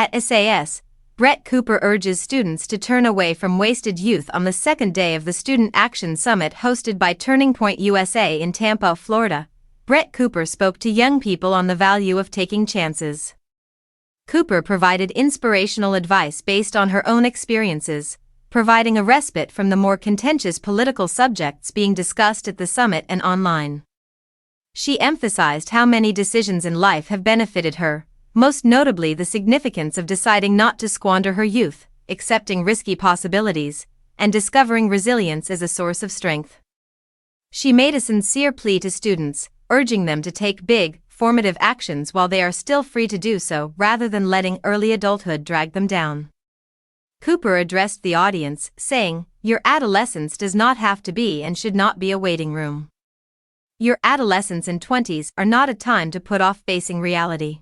At SAS, Brett Cooper urges students to turn away from wasted youth on the second day of the Student Action Summit hosted by Turning Point USA in Tampa, Florida. Brett Cooper spoke to young people on the value of taking chances. Cooper provided inspirational advice based on her own experiences, providing a respite from the more contentious political subjects being discussed at the summit and online. She emphasized how many decisions in life have benefited her, most notably the significance of deciding not to squander her youth, accepting risky possibilities, and discovering resilience as a source of strength. She made a sincere plea to students, urging them to take big, formative actions while they are still free to do so rather than letting early adulthood drag them down. Cooper addressed the audience, saying, "Your adolescence does not have to be and should not be a waiting room. Your adolescence and 20s are not a time to put off facing reality."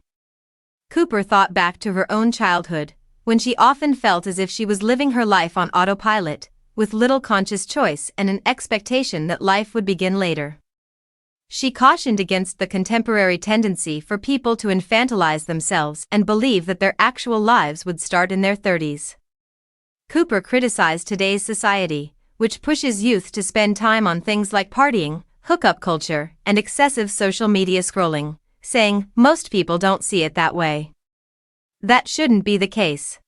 Cooper thought back to her own childhood, when she often felt as if she was living her life on autopilot, with little conscious choice and an expectation that life would begin later. She cautioned against the contemporary tendency for people to infantilize themselves and believe that their actual lives would start in their 30s. Cooper criticized today's society, which pushes youth to spend time on things like partying, hookup culture, and excessive social media scrolling, saying, "Most people don't see it that way. That shouldn't be the case."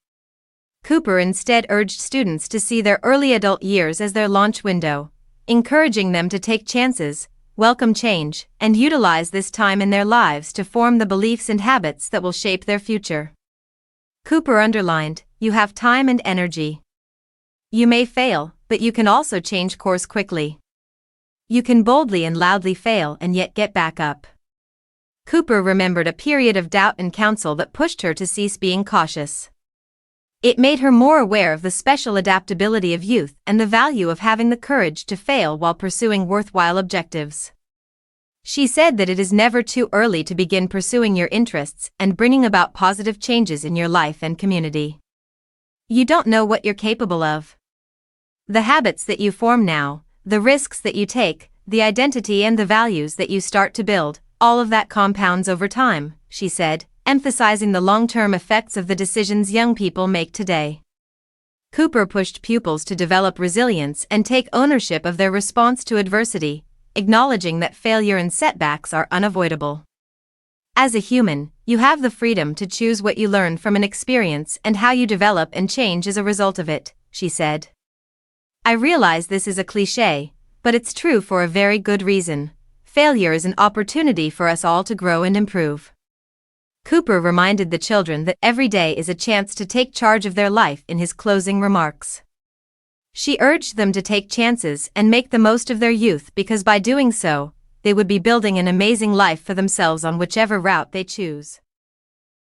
Cooper instead urged students to see their early adult years as their launch window, encouraging them to take chances, welcome change, and utilize this time in their lives to form the beliefs and habits that will shape their future. Cooper underlined, "You have time and energy. You may fail, but you can also change course quickly. You can boldly and loudly fail and yet get back up." Cooper remembered a period of doubt and counsel that pushed her to cease being cautious. It made her more aware of the special adaptability of youth and the value of having the courage to fail while pursuing worthwhile objectives. She said that it is never too early to begin pursuing your interests and bringing about positive changes in your life and community. You don't know what you're capable of. The habits that you form now, the risks that you take, the identity and the values that you start to build, all of that compounds over time, she said, emphasizing the long-term effects of the decisions young people make today. Cooper pushed pupils to develop resilience and take ownership of their response to adversity, acknowledging that failure and setbacks are unavoidable. As a human, you have the freedom to choose what you learn from an experience and how you develop and change as a result of it, she said. "I realize this is a cliché, but it's true for a very good reason. Failure is an opportunity for us all to grow and improve." Cooper reminded the children that every day is a chance to take charge of their life in his closing remarks. She urged them to take chances and make the most of their youth because by doing so, they would be building an amazing life for themselves on whichever route they choose.